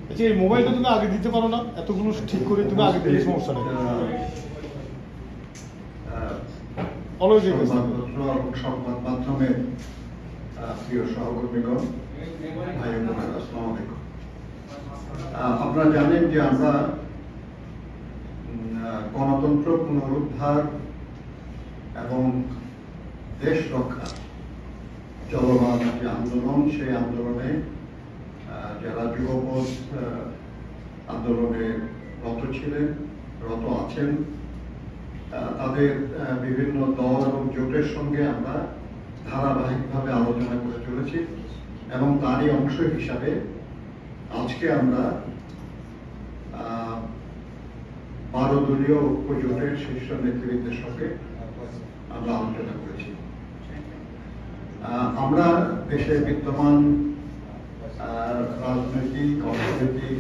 আচ্ছা, এই মোবাইলটা তুমি আগে দিতে পারো না? এতগুলো ঠিক করে তুমি আগে দিলে সমস্যা নেই। সংবাদ মাধ্যমের প্রিয় সহকর্মীগণ, ভাই বোনেরা, আসসালামু আলাইকুম। আপনারা জানেন যে আমরা গণতন্ত্র পুনরুদ্ধার এবং দেশ রক্ষা চলমান যে আন্দোলন, সেই আন্দোলনে যারা যুবপথ আন্দোলনে রত ছিলেন, রত আছেন, তাদের বিভিন্ন দল এবং জোটের সঙ্গে আমরা ধারাবাহিকভাবে আলোচনা করে চলেছি এবং তারই অংশ হিসাবে আজকে আমরা 12 দলীয় ঐক্য জোটের শীর্ষ নেতৃবৃন্দের সঙ্গে আমরা আলোচনা করেছি। আমরা দেশের বিদ্যমান রাজনৈতিক, অর্থনৈতিক,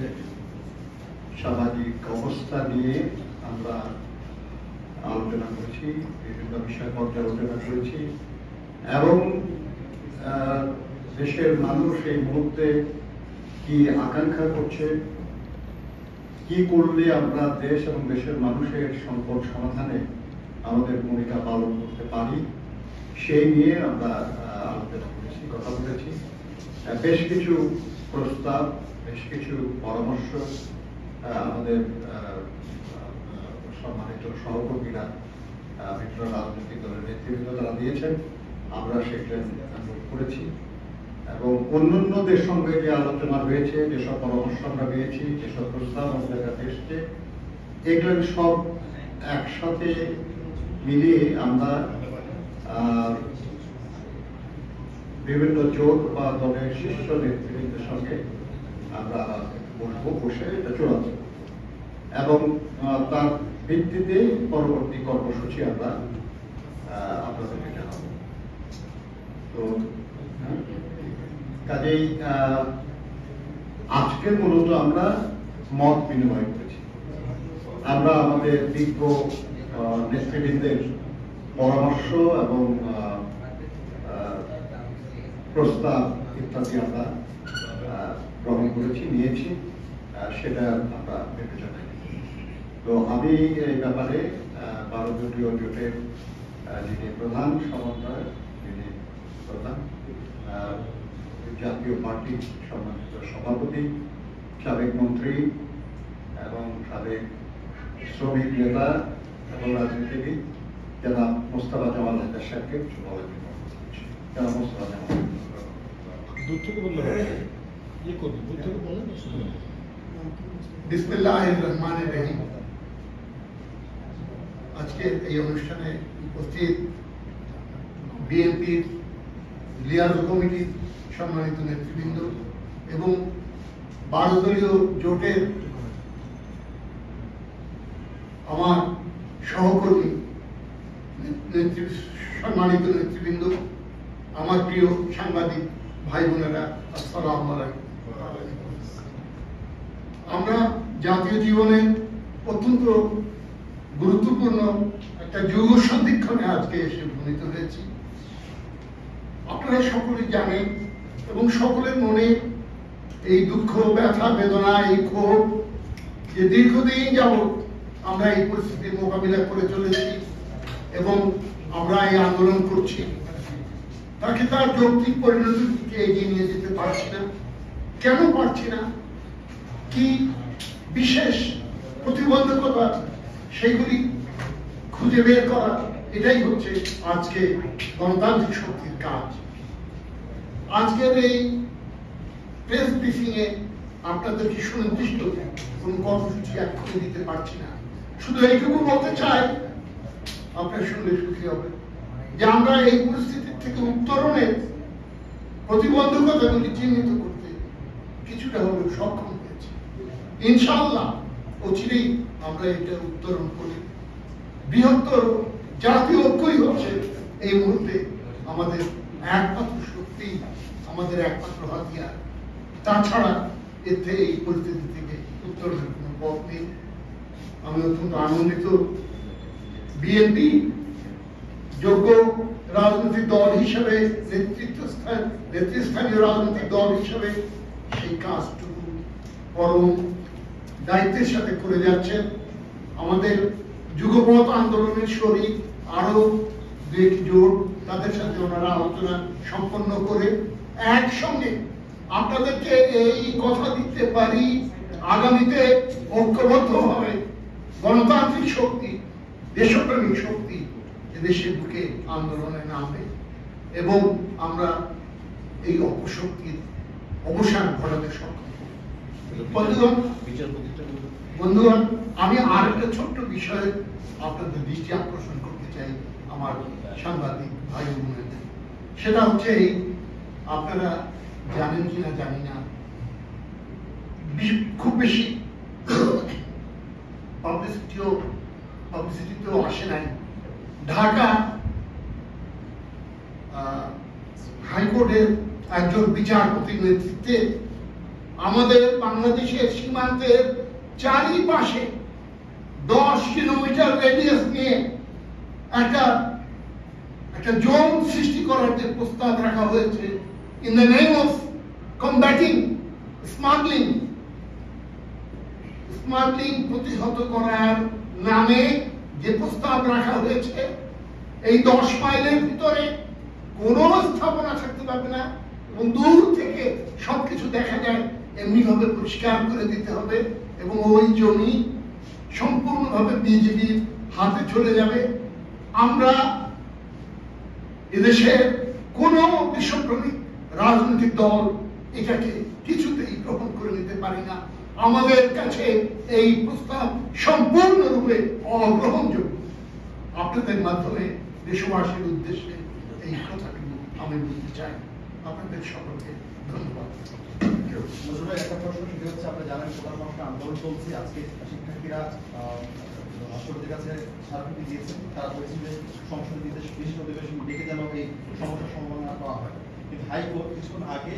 সামাজিক অবস্থা নিয়ে আমরা আলোচনা করেছি, বিভিন্ন বিষয় পর্যালোচনা করেছি এবং দেশের মানুষ এই মুহূর্তে কি আকাঙ্ক্ষা করছে, কি করলে আমরা দেশ এবং দেশের মানুষের সংকট সমাধানে আমাদের ভূমিকা পালন করতে পারি, সেই নিয়ে আমরা আলোচনা করেছি, কথা বলেছি। বেশ কিছু প্রস্তাব, বেশ কিছু পরামর্শ আমাদের সম্মানিত সহকর্মীরা, বিভিন্ন রাজনৈতিক দলের নেতৃবৃন্দ যারা দিয়েছেন, আমরা সেটা নোট করেছি এবং অন্যান্যদের সঙ্গে যে আলোচনা হয়েছে, যেসব পরামর্শ আমরা পেয়েছি, যেসব প্রস্তাব আমাদের কাছে এসছে, এগুলো সব একসাথে মিলিয়ে আমরা বিভিন্ন জোট বা দলের শীর্ষ নেতৃবৃন্দের সঙ্গে আমরা বসবো, বসে এটা চূড়ান্ত এবং তার ভিত্তিতে পরবর্তী কর্মসূচি আমরা আপনাদেরকে জানাবো। তো কাজেই আজকে মূলত আমরা মত বিনিময় করেছি। আমরা আমাদের বিজ্ঞ নেতৃবৃন্দের পরামর্শ এবং প্রস্তাব ইত্যাদি আমরা গ্রহণ করেছি, নিয়েছি, সেটা আমরা বিবেচনায়। তো আমি এই ব্যাপারে 12 দলীয় জোটের যিনি প্রধান সমন্বয়, যিনি প্রধান জাতীয় পার্টির সম্মানিত সভাপতি, সাবেক মন্ত্রী এবং সাবেক শ্রমিক নেতা এবং রাজনীতিবিদ জনাব মোস্তফা জামাল হায়দার সাহেবকে কিছু বলার জন্য জনাব মোস্তফা জামাল। দূর থেকে বললে হবে, ইয়ে করবে, দূর থেকে বলেন। বিসমিল্লাহির রহমানির রহিম। আজকের এই অনুষ্ঠানে উপস্থিত বিএনপির লিয়াজ কমিটির সম্মানিত নেতৃবৃন্দ এবং 12 দলীয় জোটের আমার সহকর্মী সম্মানিত নেতৃবৃন্দ, আমার প্রিয় সাংবাদিক ভাই বোনেরা, আসসালামু আলাইকুম। আমরা জাতীয় জীবনের অত্যন্ত গুরুত্বপূর্ণ একটা যুগ সন্ধিক্ষণে আজকে এসে উপনীত হয়েছি। আপনারা সকলেই জানেন এবং সকলের মনে এই দুঃখ, ব্যথা, বেদনা, এই ক্ষোভ যে দীর্ঘদিন যাবৎ আমরা এই পরিস্থিতির মোকাবিলা করে চলেছি এবং আমরা এই আন্দোলন করছি, তাকে তার যৌক্তিক পরিণতির দিকে এগিয়ে নিয়ে যেতে পারছি না। কেন পারছি না? কি বিশেষ প্রতিবন্ধকতা, সেগুলি খুঁজে বের করা, এটাই হচ্ছে আজকে গণতান্ত্রিক শক্তির কাজ। আজকের এই প্রেস ব্রিফিং এ আপনাদেরকে সুনির্দিষ্ট কোন কর্মসূচি এক্ষুনি দিতে পারছি না। শুধু এইটুকু বলতে চাই, আপনার শুনলে সুখী হবে যে আমরা এই পরিস্থিতির থেকে উত্তরণের প্রতিবন্ধকতাগুলি চিহ্নিত করতে কিছুটা হলেও সক্ষম হয়েছি। ইনশাআল্লাহ অচিরেই আমরা এটা উত্তরণ করি। বৃহত্তর জাতীয় ঐক্যই হচ্ছে এই মুহূর্তে আমাদের একমাত্র শক্তি, আমাদের একমাত্র হাতিয়ার। তাছাড়া এতে এই পরিস্থিতি থেকে উত্তরণের কোনো পথ নেই। আমি অত্যন্ত আনন্দিত বিএনপি যোগ্য রাজনৈতিক দল হিসেবে, নেতৃস্থানীয় রাজনৈতিক দল হিসেবে সেই কাজটুকু পরম দায়িত্বের সাথে করে যাচ্ছেন। আমাদের যুগপৎ আন্দোলনের শরীর আরো দুই জোট, তাদের সাথে ওনারা আলোচনা সম্পন্ন করে একসঙ্গে আপনাদেরকে এই কথা দিতে পারি, আগামীতে ঐক্যবদ্ধভাবে গণতান্ত্রিক শক্তি, দেশপ্রেমিক শক্তি এদেশের বুকে আন্দোলনে নামবে এবং আমরা এই অপশক্তির অবসান ঘটাতে সক্ষম হব। বন্ধুগণ, আমি আর একটা ছোট্ট বিষয়ে আপনাদের দৃষ্টি আকর্ষণ করতে চাই আমার সাংবাদিক ভাই বোনেদের। সেটা হচ্ছে এই, আপনারা জানেন কিনা জানি না, খুব বেশি পাবলিসিটিতেও আসে নাই, ঢাকা হাইকোর্টের একজন বিচারপতির নেতৃত্বে আমাদের বাংলাদেশের সীমান্তের চারিপাশে 10 কিলোমিটার রেডিয়াস নিয়ে একটা জোন সৃষ্টি করার যে প্রস্তাব রাখা হয়েছে, in the name of combating smuggling প্রতিহত করার নামে যে প্রস্তাব রাখা হয়েছে, এই 10 মাইলের ভিতরে কোনো স্থাপনা থাকতে পারবে না এবং দূর থেকে সবকিছু দেখা যায় এমনি ভাবে পরিষ্কার করে দিতে হবে এবং ওই জমি সম্পূর্ণভাবে বিজেপির হাতে চলে যাবে। আমরা এদেশের কোন দেশপ্রেমিক রাজনৈতিক দল এটাকে কিছুতেই গ্রহণ করে নিতে পারি না। আমাদের কাছে এই প্রস্তাব সম্পূর্ণরূপে অগ্রহণযোগ্য। আপনাদের মাধ্যমে দেশবাসীর উদ্দেশ্যে এই কথাটুকু আমি বলতে চাই। আপনাদের সকলকে ধন্যবাদ। একটা প্রশ্ন সেটা হচ্ছে, আপনি জানেন প্রধান মানুষের আন্দোলন চলছে, আজকে শিক্ষার্থীরা রাষ্ট্রপতির কাছে স্মারকলিপি দিয়েছেন। তারা বলছেন যে সংসদের বিশেষ অধিবেশন ডেকে যেন এই সমস্যার সমাধান করা হয়। কিন্তু হাইকোর্ট কিছুক্ষণ আগে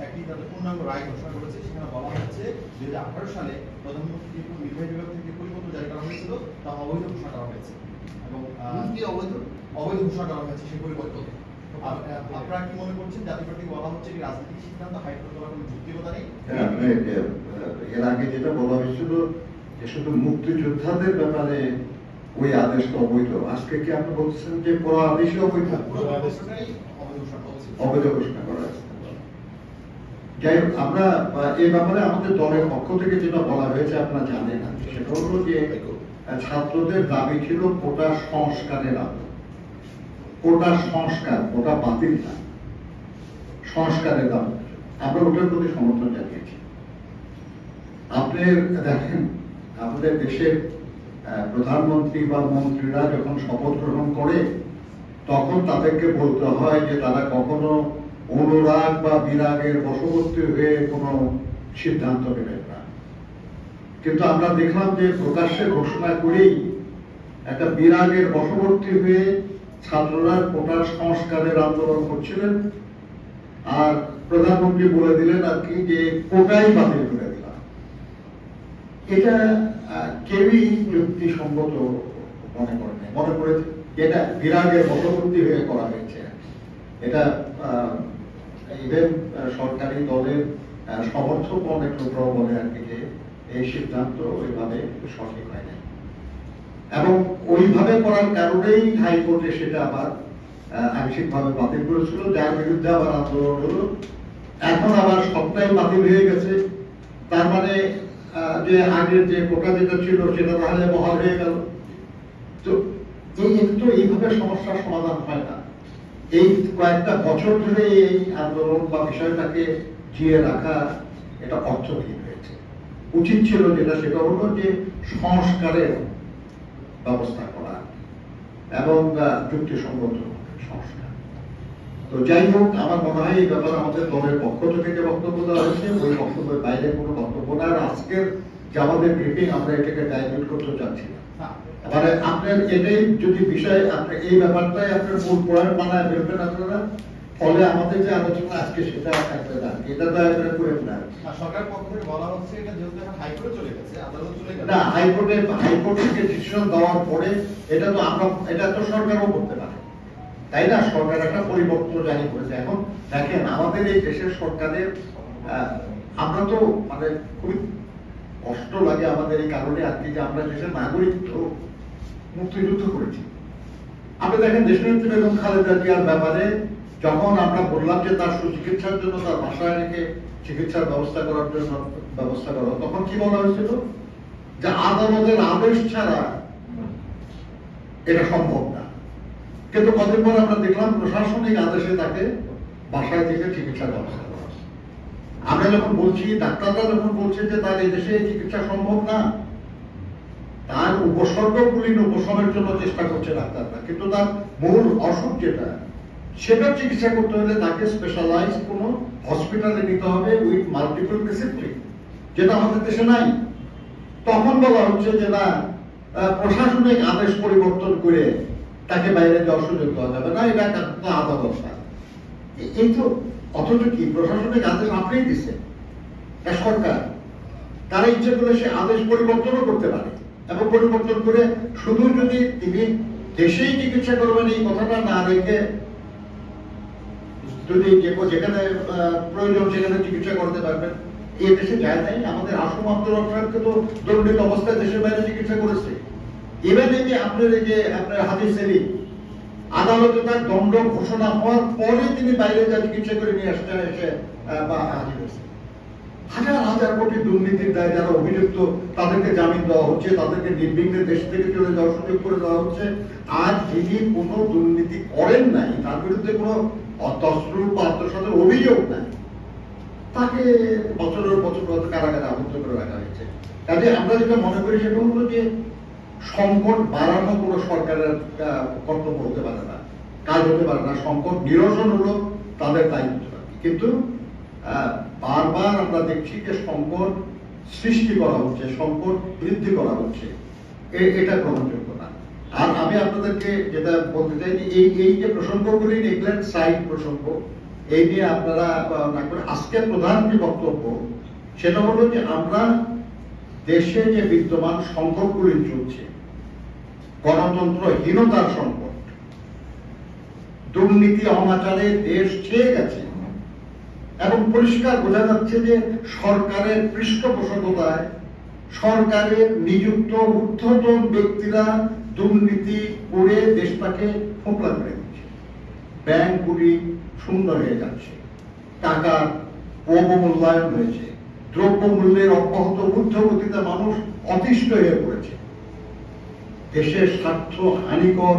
একটি তাদের পূর্ণাঙ্গ রায় ঘোষণা করেছে, সেখানে বলা হচ্ছে 2018 সালে প্রধানমন্ত্রী নির্বাহী বিভাগ থেকে পরিপত্র জারি করা হয়েছিল, তা অবৈধ ঘোষণা করা হয়েছে এবং অবৈধ ঘোষণা করা হয়েছে সেই পরিপত্রকে। আপনারা কি মনে করছেন, জাতীয় পার্টি বলা হচ্ছে কি রাজনৈতিক সিদ্ধান্ত হাইকোর্ট করার কোনো যুক্তিকতা নেই? এর আগে যেটা বলা হয়েছিল যে শুধু মুক্তিযোদ্ধাদের ব্যাপারে ওই আদেশটা অবৈধ, আজকে কি আপনি বলছেন যে পুরো আদেশই অবৈধ? অবৈধ ঘোষণা করা হয়েছে। যাই হোক, আমরা এই ব্যাপারে আমাদের দলের পক্ষ থেকে যেটা বলা হয়েছে আপনারা জানেন, সেটা হলো যে ছাত্রদের দাবি ছিল কোটা সংস্কারের আগে, কোটা সংস্কার, কোটা বাতিল না, সংস্কারের দাবি। আমরা ওটার প্রতি সমর্থন জানিয়েছি। আপনি দেখেন, আমাদের দেশের প্রধানমন্ত্রী বা মন্ত্রীরা যখন শপথ গ্রহণ করে তখন তাদেরকে বলতে হয় যে তারা কখনো অনুরাগ বা বিরাগের বশবর্তী হয়ে কোনো সিদ্ধান্ত নেবেন না। কিন্তু আমরা দেখলাম যে প্রকাশ্যে ঘোষণা করেই একটা বিরাগের বশবর্তী হয়ে ছাত্ররা কোটার সংস্কারের আন্দোলন করছিলেন, আর প্রধানমন্ত্রী বলে দিলেন আর কি যে কোটাই বাতিল করে দিলাম। এটা কেউই যুক্তিসঙ্গত মনে করেন, মনে করেছে এটা বিরাগের বশবর্তী হয়ে করা হয়েছে। এটা ইভেন সরকারি দলের সমর্থক অনেক লোকরাও বলে আর কি যে এই সিদ্ধান্ত ওইভাবে সঠিক হয় না, এবং ওইভাবে করার কারণেই হাইকোর্টে সেটা আবার আংশিকভাবে বাতিল করেছিল, যার বিরুদ্ধে আবার আন্দোলন হলো। এখন আবার সবটাই বাতিল হয়ে গেছে। তার মানে যে আগের যে কোটা যেটা ছিল সেটা তাহলে বহাল হয়ে গেল। তো এইভাবে সমস্যার সমাধান হয় না। এই কয়েকটা বছর ধরে এই আন্দোলন বা বিষয়টাকে জিয়ে রাখা এটা অর্থহীন হয়েছে। উচিত ছিল যেটা, সেটা হলো যে সংস্কারের ব্যবস্থা করা এবং যুক্তিসঙ্গত সংস্কার। তো যাই হোক, আমার মনে হয় এই ব্যাপারে আমাদের দলের পক্ষ থেকে যে বক্তব্য দেওয়া হয়েছে ওই বক্তব্যের বাইরে কোনো বক্তব্য না। আর আজকের যে আমাদের ব্রিফিং, আমরা এটাকে ডাইভার্ট করতে চাচ্ছি না। মানে আপনার এটাই যদি বিষয়, আপনি এই ব্যাপারটাই আপনার মূল পয়েন্ট বানায় ফেলবেন আপনারা, ফলে আমাদের যে আলোচনা আজকে সেটা থাকবে না। এটা তো আপনারা করে না। সরকার পক্ষ থেকে বলা হচ্ছে এটা যেহেতু এখন হাইকোর্টে চলে গেছে, আদালত চলে গেছে, না হাইকোর্ট থেকে ডিসিশন দেওয়ার পরে এটা তো আমরা, এটা তো সরকারও করতে পারে। তাই না? সরকার একটা পরিবর্তন জারি করেছে। এখন দেখেন আমাদের এই দেশের সরকারের আমরা তো মানে খুবই কষ্ট লাগে আমাদের এই কারণে আর কি, যে আমরা দেশের নাগরিক তো মুক্তিযুদ্ধ করেছি। আপনি দেখেন দেশনেত্রী বেগম খালেদা জিয়ার ব্যাপারে যখন আমরা বললাম যে তার সুচিকিৎসার জন্য তার বাসায় রেখে চিকিৎসার ব্যবস্থা করার জন্য ব্যবস্থা করো, তখন কি বলা হয়েছিল যে আদালতের আদেশ ছাড়া এটা সম্ভব না। কিন্তু কদিন পর আমরা দেখলাম প্রশাসনিক আদেশে তাকে বাসায় থেকে চিকিৎসার ব্যবস্থা করা। আমরা যখন বলছি, ডাক্তাররা যখন বলছে যে তার এই দেশে চিকিৎসা সম্ভব না, তার উপসর্গগুলি উপশমের জন্য চেষ্টা করছে ডাক্তাররা, কিন্তু তার মূল অসুখ যেটা সেটা চিকিৎসা করতে হলে তাকে স্পেশালাইজ কোনো হসপিটালে নিতে হবে উইথ মাল্টিপল ডিসিপ্লিন, যেটা আমাদের দেশে নাই। তখন বলা হচ্ছে যে না, প্রশাসনিক আদেশ পরিবর্তন করে তাকে বাইরে যাওয়ার সুযোগ দেওয়া যাবে না, এটা আদালত না। এই তো, অথচ কি প্রশাসনিক আদেশ আপনিই দিচ্ছেন, সরকার তারা ইচ্ছে করলে সে আদেশ পরিবর্তনও করতে পারে, এবং পরিবর্তন করে শুধু যদি তিনি দেশেই চিকিৎসা করবেন এই কথাটা না রেখে যদি যেখানে প্রয়োজন সেখানে চিকিৎসা করতে পারবেন, এই দেশে যায় নাই। আমাদের আসম আব্দুর রহমানকে তো দণ্ডিত অবস্থায় দেশের বাইরে চিকিৎসা করেছে। এবার এই যে আপনার হাদিস সেলিম আদালতে তার দণ্ড ঘোষণা হওয়ার পরে তিনি বাইরে যা চিকিৎসা করে নিয়ে আসতে এসে হাজির হয়েছে। হাজার হাজার কোটি দুর্নীতির দায় যারা অভিযুক্ত তাদেরকে জামিন দেওয়া হচ্ছে, তাদেরকে নির্বিঘ্নে দেশ থেকে চলে যাওয়ার সুযোগ করে দেওয়া হচ্ছে। আর যিনি কোনো দুর্নীতি করেন নাই, তার বিরুদ্ধে কোনো তছরূপ বা আত্মসাতের অভিযোগ নাই, তাকে বছরের বছর কারাগারে আবদ্ধ করে রাখা হয়েছে। কাজে আমরা যেটা মনে করি সেটা হলো যে সংকট বাড়ানো কোনো সরকারের কর্তব্য হতে পারে না, কাজ হতে পারে না। সংকট নিরসন হলো তাদের দায়িত্ব। কিন্তু বারবার আমরা দেখছি যে সংকট সৃষ্টি করা হচ্ছে, সংকট বৃদ্ধি করা হচ্ছে, এটা গ্রহণযোগ্য না। আর আমি আপনাদেরকে যেটা বলতে চাই যে এই যে প্রসঙ্গগুলি দেখলেন সাইড প্রসঙ্গ, এই নিয়ে আপনারা না করে আজকে প্রধান যে বক্তব্য সেটা হলো যে আমরা দেশে যে বিদ্যমান সংকটগুলি চলছে, গণতন্ত্রহীনতার সংকট, দুর্নীতি অনাচারে দেশ ছেয়ে গেছে, এবং পরিষ্কার বোঝা যাচ্ছে যে সরকারের পৃষ্ঠপোষকতায় সরকারের নিযুক্ত ঊর্ধ্বতন ব্যক্তিরা দুর্নীতি করে দেশটাকে ফোকলা করে দিচ্ছে। ব্যাংকগুলি শূন্য হয়ে যাচ্ছে, টাকার অবমূল্যায়ন হয়েছে, দ্রব্য মূল্যের অব্যাহত ঊর্ধ্বগতিতে মানুষ অতিষ্ঠ হয়ে পড়েছে। দেশের স্বার্থ হানিকর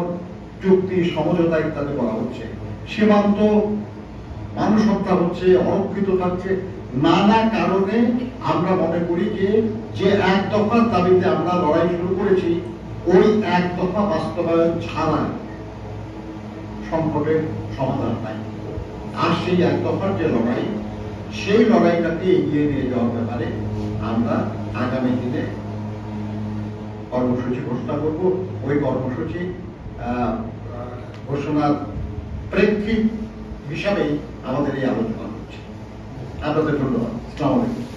চুক্তি, সমঝোতা ইত্যাদি করা হচ্ছে, সীমান্ত মানুষ হত্যা হচ্ছে, অরক্ষিত থাকছে। নানা কারণে আমরা মনে করি যে এক দফার দাবিতে আমরা লড়াই শুরু করেছি, ওই এক দফা বাস্তবায়ন ছাড়া সংকটের সমাধান নাই। আর সেই এক দফার যে লড়াই, সেই লড়াইটাকে এগিয়ে নিয়ে যাওয়ার ব্যাপারে আমরা আগামী দিনে কর্মসূচি ঘোষণা করব। ওই কর্মসূচি ঘোষণার প্রেক্ষিত হিসাবেই আমাদের এই আলোচনা হচ্ছে। আপনাদের ধন্যবাদ। আসসালামু আলাইকুম।